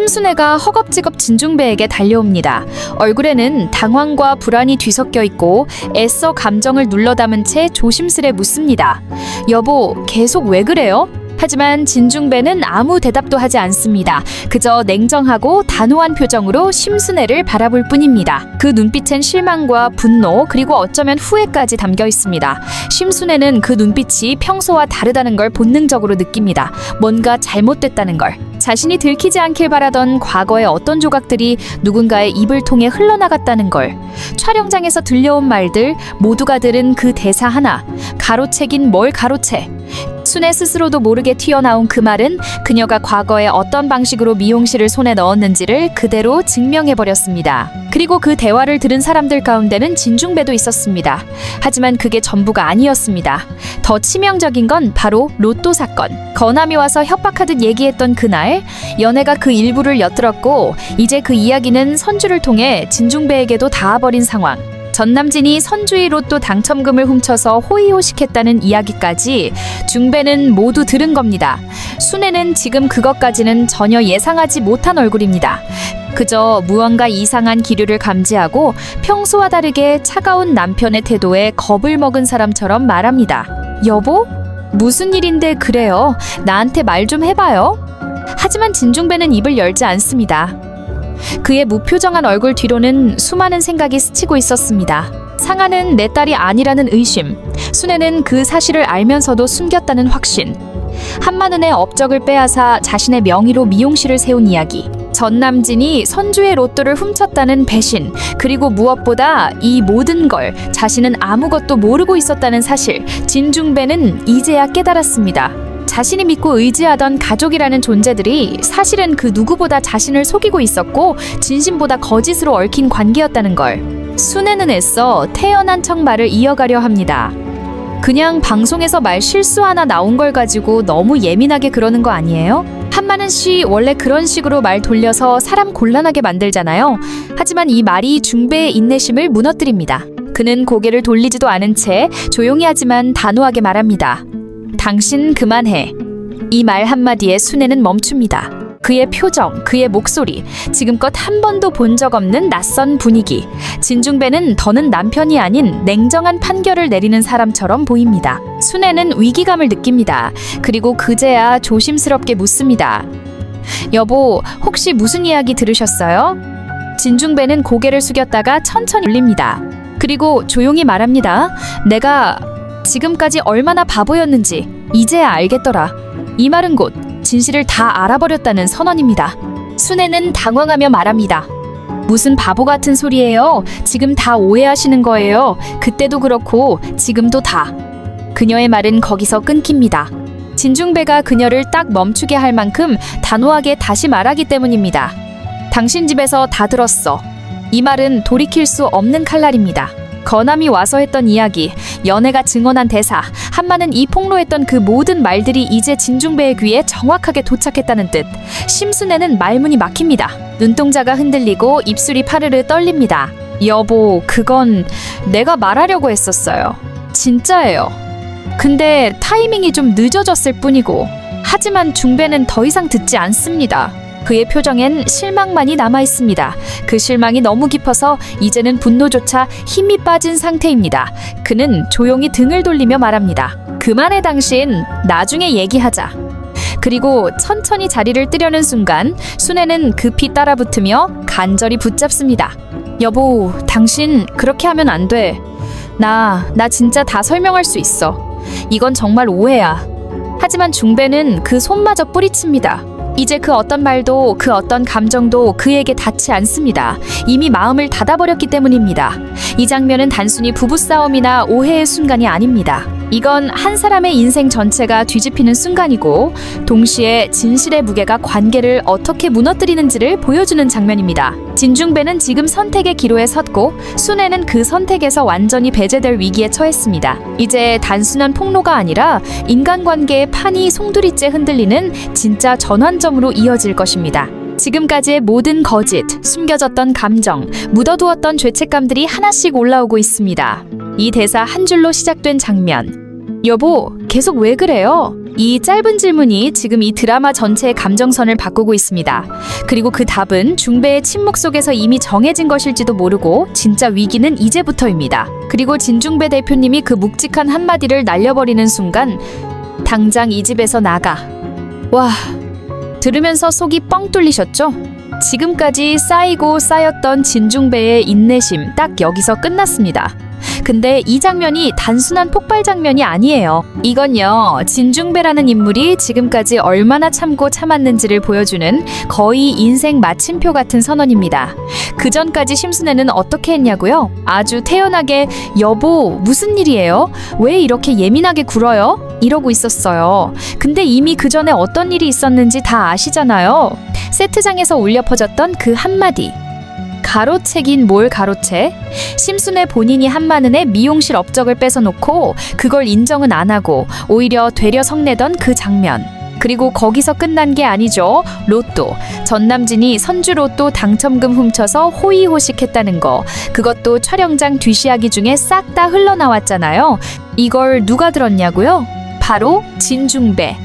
심순애가 허겁지겁 진중배에게 달려옵니다. 얼굴에는 당황과 불안이 뒤섞여 있고 애써 감정을 눌러 담은 채 조심스레 묻습니다. 여보, 계속 왜 그래요? 하지만 진중배는 아무 대답도 하지 않습니다. 그저 냉정하고 단호한 표정으로 심순애를 바라볼 뿐입니다. 그 눈빛엔 실망과 분노 그리고 어쩌면 후회까지 담겨 있습니다. 심순애는 그 눈빛이 평소와 다르다는 걸 본능적으로 느낍니다. 뭔가 잘못됐다는 걸. 자신이 들키지 않길 바라던 과거의 어떤 조각들이 누군가의 입을 통해 흘러나갔다는 걸. 촬영장에서 들려온 말들, 모두가 들은 그 대사 하나. 가로채긴 뭘 가로채. 순애 스스로도 모르게 튀어나온 그 말은 그녀가 과거에 어떤 방식으로 미용실을 손에 넣었는지를 그대로 증명해버렸습니다. 그리고 그 대화를 들은 사람들 가운데는 진중배도 있었습니다. 하지만 그게 전부가 아니었습니다. 더 치명적인 건 바로 로또 사건. 건함이 와서 협박하듯 얘기했던 그날, 연애가 그 일부를 엿들었고 이제 그 이야기는 선주를 통해 진중배에게도 닿아버린 상황. 전남진이 선주의 로또 당첨금을 훔쳐서 호의호식했다는 이야기까지 중배는 모두 들은 겁니다. 순애는 지금 그것까지는 전혀 예상하지 못한 얼굴입니다. 그저 무언가 이상한 기류를 감지하고 평소와 다르게 차가운 남편의 태도에 겁을 먹은 사람처럼 말합니다. 여보? 무슨 일인데 그래요? 나한테 말 좀 해봐요. 하지만 진중배는 입을 열지 않습니다. 그의 무표정한 얼굴 뒤로는 수많은 생각이 스치고 있었습니다. 상아는 내 딸이 아니라는 의심, 순애는 그 사실을 알면서도 숨겼다는 확신, 한마눈에 업적을 빼앗아 자신의 명의로 미용실을 세운 이야기, 전남진이 선주의 로또를 훔쳤다는 배신, 그리고 무엇보다 이 모든 걸 자신은 아무것도 모르고 있었다는 사실, 진중배는 이제야 깨달았습니다. 자신이 믿고 의지하던 가족이라는 존재들이 사실은 그 누구보다 자신을 속이고 있었고 진심보다 거짓으로 얽힌 관계였다는 걸. 순애는 애써 태연한 척 말을 이어가려 합니다. 그냥 방송에서 말 실수 하나 나온 걸 가지고 너무 예민하게 그러는 거 아니에요? 한마는 씨 원래 그런 식으로 말 돌려서 사람 곤란하게 만들잖아요. 하지만 이 말이 중배의 인내심을 무너뜨립니다. 그는 고개를 돌리지도 않은 채 조용히 하지만 단호하게 말합니다. 당신 그만해. 이 말 한마디에 순애는 멈춥니다. 그의 표정, 그의 목소리, 지금껏 한 번도 본 적 없는 낯선 분위기. 진중배는 더는 남편이 아닌 냉정한 판결을 내리는 사람처럼 보입니다. 순애는 위기감을 느낍니다. 그리고 그제야 조심스럽게 묻습니다. 여보, 혹시 무슨 이야기 들으셨어요? 진중배는 고개를 숙였다가 천천히 올립니다. 그리고 조용히 말합니다. 내가 지금까지 얼마나 바보였는지 이제야 알겠더라. 이 말은 곧 진실을 다 알아버렸다는 선언입니다. 순애는 당황하며 말합니다. 무슨 바보 같은 소리예요? 지금 다 오해하시는 거예요. 그때도 그렇고 지금도 다. 그녀의 말은 거기서 끊깁니다. 진중배가 그녀를 딱 멈추게 할 만큼 단호하게 다시 말하기 때문입니다. 당신 집에서 다 들었어. 이 말은 돌이킬 수 없는 칼날입니다. 건함이 와서 했던 이야기, 연애가 증언한 대사, 한마는 이 폭로했던 그 모든 말들이 이제 진중배의 귀에 정확하게 도착했다는 뜻. 심순애는 말문이 막힙니다. 눈동자가 흔들리고 입술이 파르르 떨립니다. 여보, 그건 내가 말하려고 했었어요. 진짜예요. 근데 타이밍이 좀 늦어졌을 뿐이고. 하지만 중배는 더 이상 듣지 않습니다. 그의 표정엔 실망만이 남아있습니다. 그 실망이 너무 깊어서 이제는 분노조차 힘이 빠진 상태입니다. 그는 조용히 등을 돌리며 말합니다. 그만해 당신, 나중에 얘기하자. 그리고 천천히 자리를 뜨려는 순간 순애는 급히 따라붙으며 간절히 붙잡습니다. 여보, 당신 그렇게 하면 안 돼. 나 진짜 다 설명할 수 있어. 이건 정말 오해야. 하지만 중배는 그 손마저 뿌리칩니다. 이제 그 어떤 말도 그 어떤 감정도 그에게 닿지 않습니다. 이미 마음을 닫아버렸기 때문입니다. 이 장면은 단순히 부부싸움이나 오해의 순간이 아닙니다. 이건 한 사람의 인생 전체가 뒤집히는 순간이고 동시에 진실의 무게가 관계를 어떻게 무너뜨리는지를 보여주는 장면입니다. 진중배는 지금 선택의 기로에 섰고 순애는 그 선택에서 완전히 배제될 위기에 처했습니다. 이제 단순한 폭로가 아니라 인간관계의 판이 송두리째 흔들리는 진짜 전환점으로 이어질 것입니다. 지금까지의 모든 거짓, 숨겨졌던 감정, 묻어두었던 죄책감들이 하나씩 올라오고 있습니다. 이 대사 한 줄로 시작된 장면. 여보, 계속 왜 그래요? 이 짧은 질문이 지금 이 드라마 전체의 감정선을 바꾸고 있습니다. 그리고 그 답은 중배의 침묵 속에서 이미 정해진 것일지도 모르고 진짜 위기는 이제부터입니다. 그리고 진중배 대표님이 그 묵직한 한마디를 날려버리는 순간 당장 이 집에서 나가. 와, 들으면서 속이 뻥 뚫리셨죠? 지금까지 쌓이고 쌓였던 진중배의 인내심 딱 여기서 끝났습니다. 근데 이 장면이 단순한 폭발 장면이 아니에요. 이건요, 진중배라는 인물이 지금까지 얼마나 참고 참았는지를 보여주는 거의 인생 마침표 같은 선언입니다. 그 전까지 심순애는 어떻게 했냐고요? 아주 태연하게 여보 무슨 일이에요? 왜 이렇게 예민하게 굴어요? 이러고 있었어요. 근데 이미 그 전에 어떤 일이 있었는지 다 아시잖아요. 세트장에서 울려 퍼졌던 그 한마디. 가로채긴 뭘 가로채? 심순애 본인이 한마는의 미용실 업적을 뺏어놓고 그걸 인정은 안 하고 오히려 되려 성내던 그 장면. 그리고 거기서 끝난 게 아니죠. 로또. 전남진이 선주 로또 당첨금 훔쳐서 호의호식했다는 거. 그것도 촬영장 뒤시야기 중에 싹 다 흘러나왔잖아요. 이걸 누가 들었냐고요? 바로 진중배.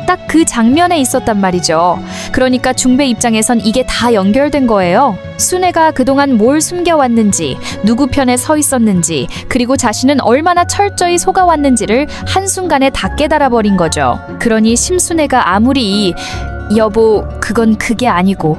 딱 그 장면에 있었단 말이죠. 그러니까 중배 입장에선 이게 다 연결된 거예요. 순애가 그동안 뭘 숨겨왔는지, 누구 편에 서 있었는지, 그리고 자신은 얼마나 철저히 속아왔는지를 한순간에 다 깨달아버린 거죠. 그러니 심순애가 아무리 여보 그건 그게 아니고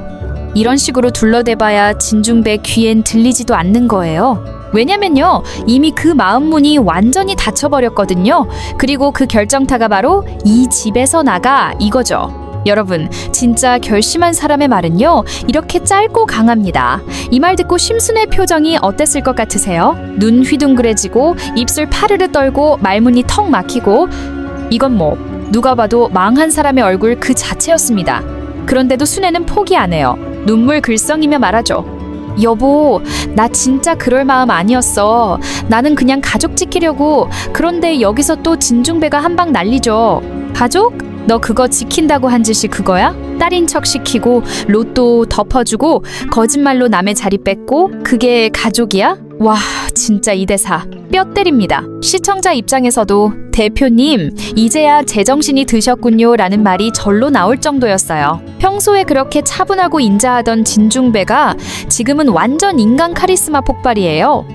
이런 식으로 둘러대봐야 진중배 귀엔 들리지도 않는 거예요. 왜냐면요, 이미 그 마음문이 완전히 닫혀버렸거든요. 그리고 그 결정타가 바로 이 집에서 나가 이거죠. 여러분, 진짜 결심한 사람의 말은요, 이렇게 짧고 강합니다. 이 말 듣고 심순의 표정이 어땠을 것 같으세요? 눈 휘둥그레지고 입술 파르르 떨고 말문이 턱 막히고 이건 뭐 누가 봐도 망한 사람의 얼굴 그 자체였습니다. 그런데도 순애는 포기 안 해요. 눈물 글썽이며 말하죠. 여보, 나 진짜 그럴 마음 아니었어. 나는 그냥 가족 지키려고. 그런데 여기서 또 진중배가 한 방 날리죠. 가족? 너 그거 지킨다고 한 짓이 그거야? 딸인 척 시키고 로또 덮어주고 거짓말로 남의 자리 뺏고 그게 가족이야? 와, 진짜 이 대사 뼈 때립니다. 시청자 입장에서도 대표님, 이제야 제정신이 드셨군요 라는 말이 절로 나올 정도였어요. 평소에 그렇게 차분하고 인자하던 진중배가 지금은 완전 인간 카리스마 폭발이에요.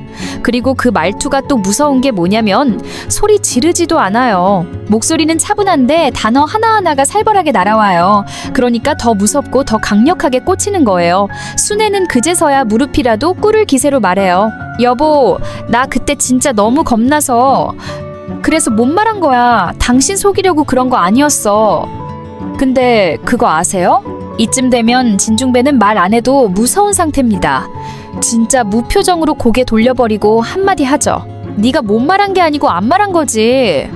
그리고 그 말투가 또 무서운 게 뭐냐면 소리 지르지도 않아요. 목소리는 차분한데 단어 하나하나가 살벌하게 날아와요. 그러니까 더 무섭고 더 강력하게 꽂히는 거예요. 순애는 그제서야 무릎이라도 꿇을 기세로 말해요. 여보, 나 그때 진짜 너무 겁나서 그래서 못 말한 거야. 당신 속이려고 그런 거 아니었어. 근데 그거 아세요? 이쯤 되면 진중배는 말 안 해도 무서운 상태입니다. 진짜 무표정으로 고개 돌려버리고 한마디 하죠. 네가 못 말한 게 아니고 안 말한 거지.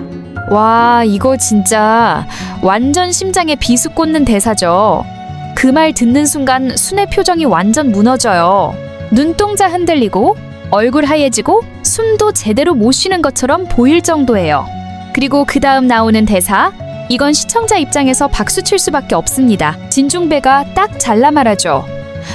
와, 이거 진짜 완전 심장에 비수 꽂는 대사죠. 그 말 듣는 순간 순의 표정이 완전 무너져요. 눈동자 흔들리고 얼굴 하얘지고 숨도 제대로 못 쉬는 것처럼 보일 정도예요. 그리고 그 다음 나오는 대사, 이건 시청자 입장에서 박수 칠 수밖에 없습니다. 진중배가 딱 잘라 말하죠.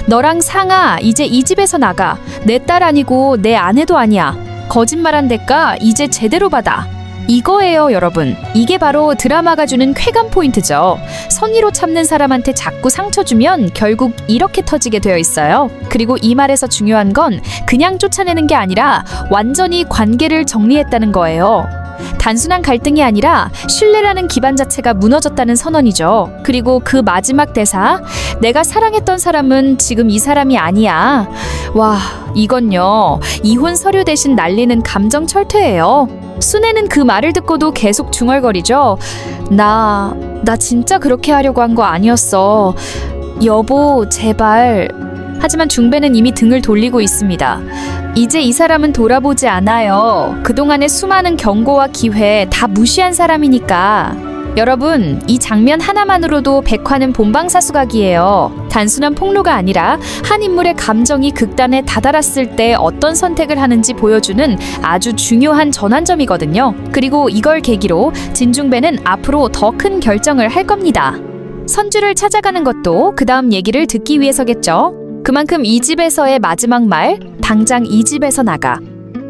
너랑 상아, 이제 이 집에서 나가. 내 딸 아니고 내 아내도 아니야. 거짓말한 대가 이제 제대로 받아. 이거예요, 여러분. 이게 바로 드라마가 주는 쾌감 포인트죠. 선의로 참는 사람한테 자꾸 상처 주면 결국 이렇게 터지게 되어 있어요. 그리고 이 말에서 중요한 건 그냥 쫓아내는 게 아니라 완전히 관계를 정리했다는 거예요. 단순한 갈등이 아니라 신뢰라는 기반 자체가 무너졌다는 선언이죠. 그리고 그 마지막 대사, 내가 사랑했던 사람은 지금 이 사람이 아니야. 와, 이건요, 이혼 서류 대신 날리는 감정 철퇴예요. 순애는 그 말을 듣고도 계속 중얼거리죠. 나 진짜 그렇게 하려고 한 거 아니었어. 여보, 제발. 하지만 중배는 이미 등을 돌리고 있습니다. 이제 이 사람은 돌아보지 않아요. 그동안의 수많은 경고와 기회 다 무시한 사람이니까. 여러분, 이 장면 하나만으로도 백화는 본방사수각이에요. 단순한 폭로가 아니라 한 인물의 감정이 극단에 다다랐을 때 어떤 선택을 하는지 보여주는 아주 중요한 전환점이거든요. 그리고 이걸 계기로 진중배는 앞으로 더 큰 결정을 할 겁니다. 선주를 찾아가는 것도 그 다음 얘기를 듣기 위해서겠죠. 그만큼 이 집에서의 마지막 말, 당장 이 집에서 나가.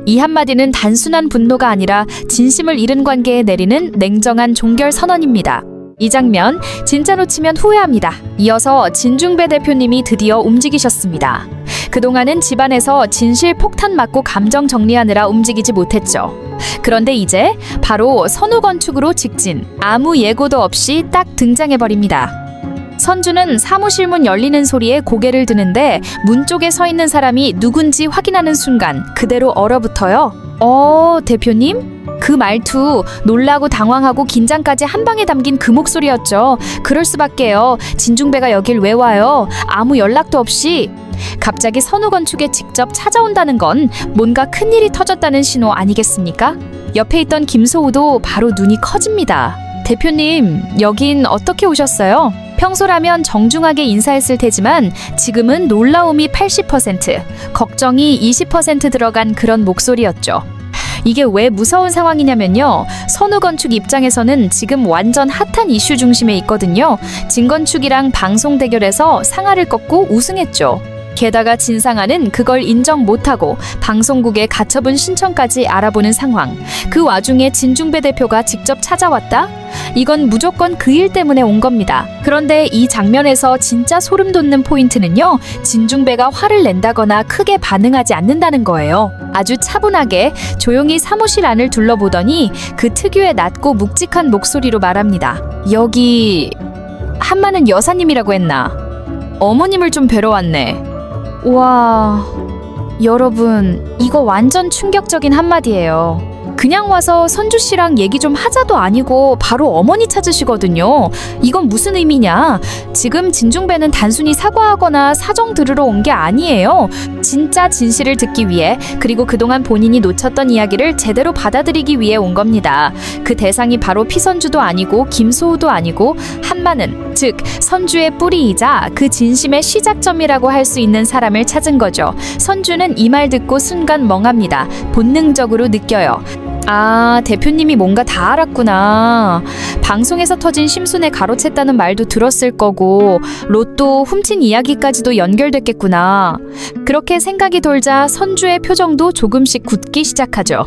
이 한마디는 단순한 분노가 아니라 진심을 잃은 관계에 내리는 냉정한 종결 선언입니다. 이 장면 진짜 놓치면 후회합니다. 이어서 진중배 대표님이 드디어 움직이셨습니다. 그동안은 집안에서 진실 폭탄 맞고 감정 정리하느라 움직이지 못했죠. 그런데 이제 바로 선후건축으로 직진, 아무 예고도 없이 딱 등장해버립니다. 선주는 사무실 문 열리는 소리에 고개를 드는데 문 쪽에 서 있는 사람이 누군지 확인하는 순간 그대로 얼어붙어요. 대표님? 그 말투, 놀라고 당황하고 긴장까지 한 방에 담긴 그 목소리였죠. 그럴 수밖에요. 진중배가 여길 왜 와요? 아무 연락도 없이. 갑자기 선후건축에 직접 찾아온다는 건 뭔가 큰일이 터졌다는 신호 아니겠습니까? 옆에 있던 김소우도 바로 눈이 커집니다. 대표님, 여긴 어떻게 오셨어요? 평소라면 정중하게 인사했을 테지만 지금은 놀라움이 80%, 걱정이 20% 들어간 그런 목소리였죠. 이게 왜 무서운 상황이냐면요. 선후건축 입장에서는 지금 완전 핫한 이슈 중심에 있거든요. 진건축이랑 방송 대결에서 상하를 꺾고 우승했죠. 게다가 진상아는 그걸 인정 못하고 방송국에 가처분 신청까지 알아보는 상황. 그 와중에 진중배 대표가 직접 찾아왔다? 이건 무조건 그 일 때문에 온 겁니다. 그런데 이 장면에서 진짜 소름 돋는 포인트는요. 진중배가 화를 낸다거나 크게 반응하지 않는다는 거예요. 아주 차분하게 조용히 사무실 안을 둘러보더니 그 특유의 낮고 묵직한 목소리로 말합니다. 여기 한마는 여사님이라고 했나? 어머님을 좀 뵈러 왔네. 와, 여러분, 이거 완전 충격적인 한마디예요. 그냥 와서 선주 씨랑 얘기 좀 하자도 아니고 바로 어머니 찾으시거든요. 이건 무슨 의미냐? 지금 진중배는 단순히 사과하거나 사정 들으러 온 게 아니에요. 진짜 진실을 듣기 위해, 그리고 그동안 본인이 놓쳤던 이야기를 제대로 받아들이기 위해 온 겁니다. 그 대상이 바로 피선주도 아니고 김소우도 아니고 한마는, 즉 선주의 뿌리이자 그 진심의 시작점이라고 할 수 있는 사람을 찾은 거죠. 선주는 이 말 듣고 순간 멍합니다. 본능적으로 느껴요. 아, 대표님이 뭔가 다 알았구나. 방송에서 터진 심순에 가로챘다는 말도 들었을 거고 로또 훔친 이야기까지도 연결됐겠구나. 그렇게 생각이 돌자 선주의 표정도 조금씩 굳기 시작하죠.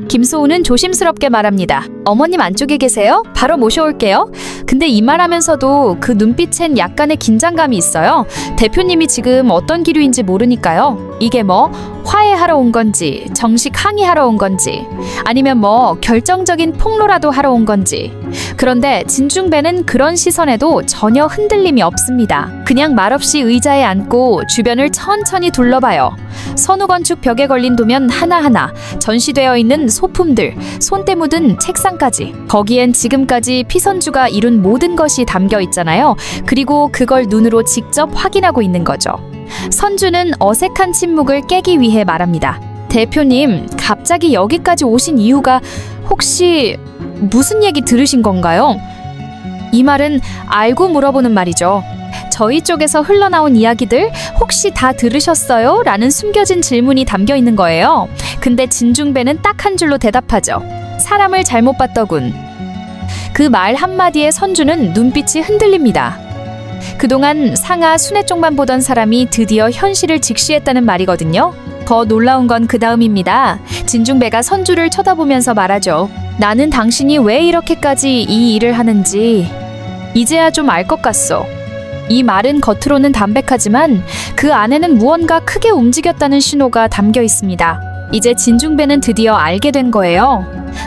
김소우는 조심스럽게 말합니다. 어머님 안쪽에 계세요? 바로 모셔올게요. 근데 이 말하면서도 그 눈빛엔 약간의 긴장감이 있어요. 대표님이 지금 어떤 기류인지 모르니까요. 이게 뭐 화해하러 온 건지, 정식 항의하러 온 건지, 아니면 뭐 결정적인 폭로라도 하러 온 건지. 그런데 진중배는 그런 시선에도 전혀 흔들림이 없습니다. 그냥 말없이 의자에 앉고 주변을 천천히 둘러봐요. 선후건축 벽에 걸린 도면 하나하나, 전시되어 있는 소품들, 손때 묻은 책상까지. 거기엔 지금까지 피선주가 이룬 모든 것이 담겨 있잖아요. 그리고 그걸 눈으로 직접 확인하고 있는 거죠. 선주는 어색한 침묵을 깨기 위해 말합니다. 대표님, 갑자기 여기까지 오신 이유가 혹시 무슨 얘기 들으신 건가요? 이 말은 알고 물어보는 말이죠. 저희 쪽에서 흘러나온 이야기들 혹시 다 들으셨어요? 라는 숨겨진 질문이 담겨 있는 거예요. 근데 진중배는 딱 한 줄로 대답하죠. 사람을 잘못 봤더군. 그 말 한마디에 선주는 눈빛이 흔들립니다. 그동안 상하 순회 쪽만 보던 사람이 드디어 현실을 직시했다는 말이거든요. 더 놀라운 건 그 다음입니다. 진중배가 선주를 쳐다보면서 말하죠. 나는 당신이 왜 이렇게까지 이 일을 하는지 이제야 좀 알 것 같소. 이 말은 겉으로는 담백하지만 그 안에는 무언가 크게 움직였다는 신호가 담겨 있습니다. 이제 진중배는 드디어 알게 된 거예요.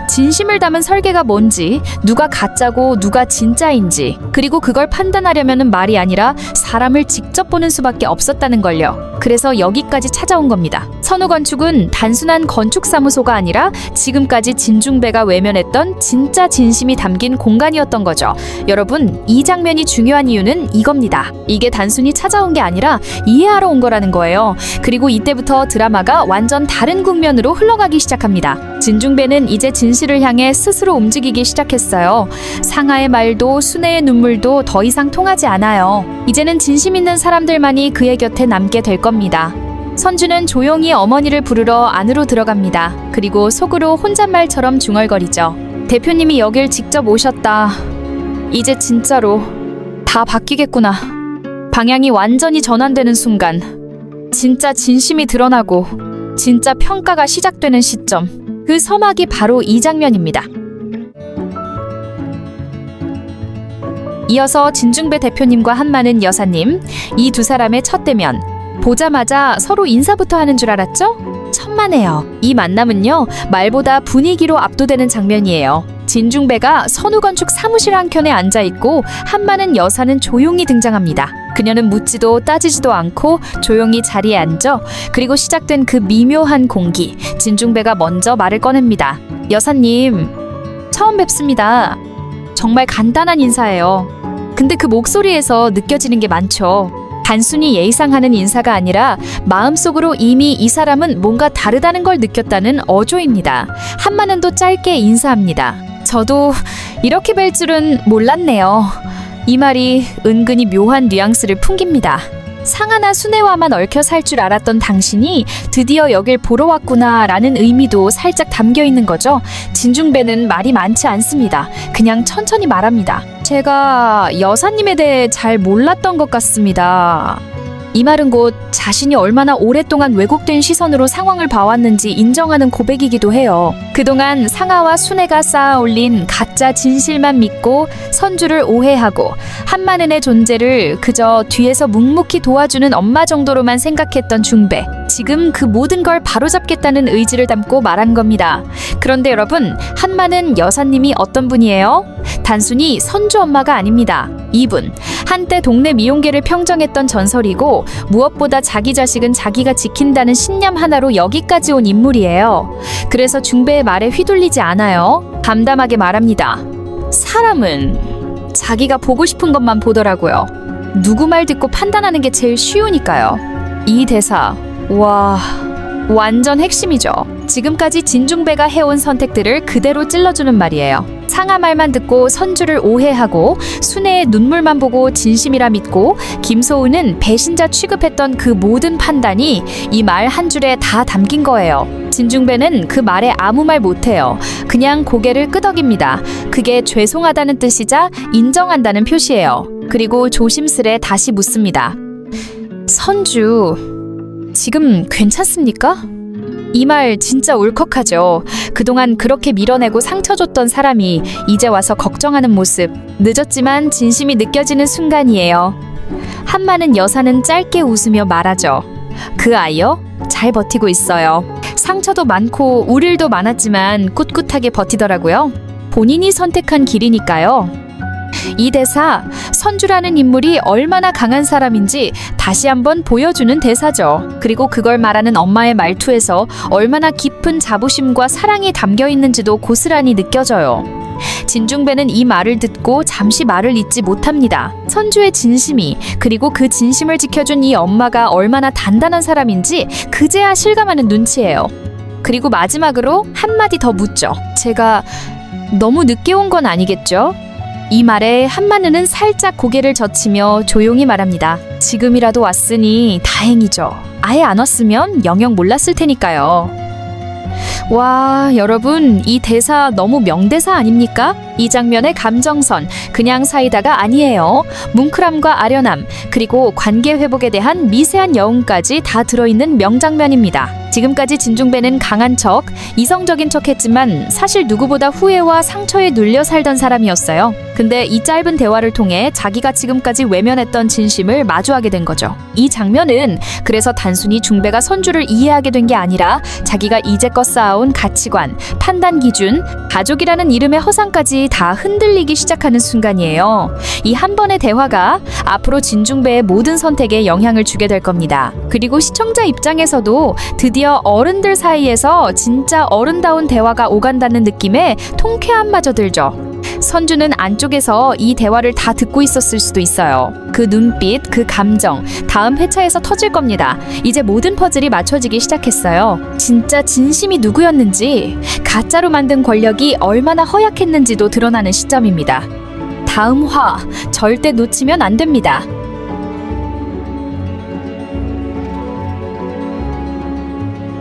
진심을 담은 설계가 뭔지, 누가 가짜고 누가 진짜인지, 그리고 그걸 판단하려면 말이 아니라 사람을 직접 보는 수밖에 없었다는 걸요. 그래서 여기까지 찾아온 겁니다. 선후건축은 단순한 건축사무소가 아니라 지금까지 진중배가 외면했던 진짜 진심이 담긴 공간이었던 거죠. 여러분, 이 장면이 중요한 이유는 이겁니다. 이게 단순히 찾아온 게 아니라 이해하러 온 거라는 거예요. 그리고 이때부터 드라마가 완전 다른 국면으로 흘러가기 시작합니다. 진중배는 이제 진실을 향해 스스로 움직이기 시작했어요. 상하의 말도 순애의 눈물도 더 이상 통하지 않아요. 이제는 진심 있는 사람들만이 그의 곁에 남게 될 겁니다. 선주는 조용히 어머니를 부르러 안으로 들어갑니다. 그리고 속으로 혼잣말처럼 중얼거리죠. 대표님이 여길 직접 오셨다. 이제 진짜로 다 바뀌겠구나. 방향이 완전히 전환되는 순간 진짜 진심이 드러나고 진짜 평가가 시작되는 시점. 그 서막이 바로 이 장면입니다. 이어서 진중배 대표님과 한마는 여사님, 이 두 사람의 첫 대면. 보자마자 서로 인사부터 하는 줄 알았죠? 천만에요. 이 만남은요, 말보다 분위기로 압도되는 장면이에요. 진중배가 선우건축 사무실 한켠에 앉아있고 한마는 여사는 조용히 등장합니다. 그녀는 묻지도 따지지도 않고 조용히 자리에 앉아 그리고 시작된 그 미묘한 공기. 진중배가 먼저 말을 꺼냅니다. 여사님, 처음 뵙습니다. 정말 간단한 인사예요. 근데 그 목소리에서 느껴지는 게 많죠. 단순히 예의상 하는 인사가 아니라 마음속으로 이미 이 사람은 뭔가 다르다는 걸 느꼈다는 어조입니다. 한마는 또 짧게 인사합니다. 저도 이렇게 뵐 줄은 몰랐네요. 이 말이 은근히 묘한 뉘앙스를 풍깁니다. 상아나 순애와만 얽혀 살 줄 알았던 당신이 드디어 여길 보러 왔구나 라는 의미도 살짝 담겨 있는 거죠. 진중배는 말이 많지 않습니다. 그냥 천천히 말합니다. 제가 여사님에 대해 잘 몰랐던 것 같습니다. 이 말은 곧 자신이 얼마나 오랫동안 왜곡된 시선으로 상황을 봐왔는지 인정하는 고백이기도 해요. 그동안 상아와 순애가 쌓아 올린 가짜 진실만 믿고 선주를 오해하고 한마는의 존재를 그저 뒤에서 묵묵히 도와주는 엄마 정도로만 생각했던 중배. 지금 그 모든 걸 바로잡겠다는 의지를 담고 말한 겁니다. 그런데 여러분, 한마는 여사님이 어떤 분이에요? 단순히 선주 엄마가 아닙니다. 이분, 한때 동네 미용계를 평정했던 전설이고 무엇보다 자기 자식은 자기가 지킨다는 신념 하나로 여기까지 온 인물이에요. 그래서 중배의 말에 휘둘리지 않아요. 담담하게 말합니다. 사람은 자기가 보고 싶은 것만 보더라고요. 누구 말 듣고 판단하는 게 제일 쉬우니까요. 이 대사, 와, 완전 핵심이죠. 지금까지 진중배가 해온 선택들을 그대로 찔러주는 말이에요. 상아 말만 듣고 선주를 오해하고 순애의 눈물만 보고 진심이라 믿고 김소우는 배신자 취급했던 그 모든 판단이 이 말 한 줄에 다 담긴 거예요. 진중배는 그 말에 아무 말 못해요. 그냥 고개를 끄덕입니다. 그게 죄송하다는 뜻이자 인정한다는 표시예요. 그리고 조심스레 다시 묻습니다. 선주, 지금 괜찮습니까? 이 말 진짜 울컥하죠. 그동안 그렇게 밀어내고 상처 줬던 사람이 이제 와서 걱정하는 모습. 늦었지만 진심이 느껴지는 순간이에요. 한마는 여사는 짧게 웃으며 말하죠. 그 아이요? 잘 버티고 있어요. 상처도 많고 울 일도 많았지만 꿋꿋하게 버티더라고요. 본인이 선택한 길이니까요. 이 대사, 선주라는 인물이 얼마나 강한 사람인지 다시 한번 보여주는 대사죠. 그리고 그걸 말하는 엄마의 말투에서 얼마나 깊은 자부심과 사랑이 담겨 있는지도 고스란히 느껴져요. 진중배는 이 말을 듣고 잠시 말을 잇지 못합니다. 선주의 진심이, 그리고 그 진심을 지켜준 이 엄마가 얼마나 단단한 사람인지 그제야 실감하는 눈치예요. 그리고 마지막으로 한마디 더 묻죠. 제가 너무 늦게 온 건 아니겠죠? 이 말에 한마누는 살짝 고개를 젖히며 조용히 말합니다. 지금이라도 왔으니 다행이죠. 아예 안 왔으면 영영 몰랐을 테니까요. 와, 여러분, 이 대사 너무 명대사 아닙니까? 이 장면의 감정선, 그냥 사이다가 아니에요. 뭉클함과 아련함, 그리고 관계 회복에 대한 미세한 여운까지 다 들어있는 명장면입니다. 지금까지 진중배는 강한 척, 이성적인 척 했지만 사실 누구보다 후회와 상처에 눌려 살던 사람이었어요. 근데 이 짧은 대화를 통해 자기가 지금까지 외면했던 진심을 마주하게 된 거죠. 이 장면은 그래서 단순히 중배가 선주를 이해하게 된 게 아니라 자기가 이제껏 쌓아온 가치관, 판단 기준, 가족이라는 이름의 허상까지 다 흔들리기 시작하는 순간이에요. 이 한 번의 대화가 앞으로 진중배의 모든 선택에 영향을 주게 될 겁니다. 그리고 시청자 입장에서도 드디어 어른들 사이에서 진짜 어른다운 대화가 오간다는 느낌에 통쾌함마저 들죠. 선주는 안쪽에서 이 대화를 다 듣고 있었을 수도 있어요. 그 눈빛, 그 감정, 다음 회차에서 터질 겁니다. 이제 모든 퍼즐이 맞춰지기 시작했어요. 진짜 진심이 누구였는지, 가짜로 만든 권력이 얼마나 허약했는지도 드러나는 시점입니다. 다음 화, 절대 놓치면 안 됩니다.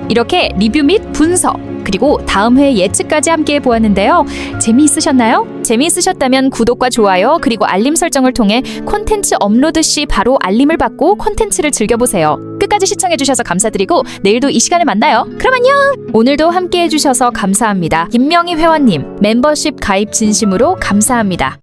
이렇게 리뷰 및 분석, 그리고 다음 회 예측까지 함께 보았는데요. 재미있으셨나요? 재미있으셨다면 구독과 좋아요 그리고 알림 설정을 통해 콘텐츠 업로드 시 바로 알림을 받고 콘텐츠를 즐겨보세요. 끝까지 시청해주셔서 감사드리고 내일도 이 시간에 만나요. 그럼 안녕! 오늘도 함께 해주셔서 감사합니다. 김명희 회원님, 멤버십 가입 진심으로 감사합니다.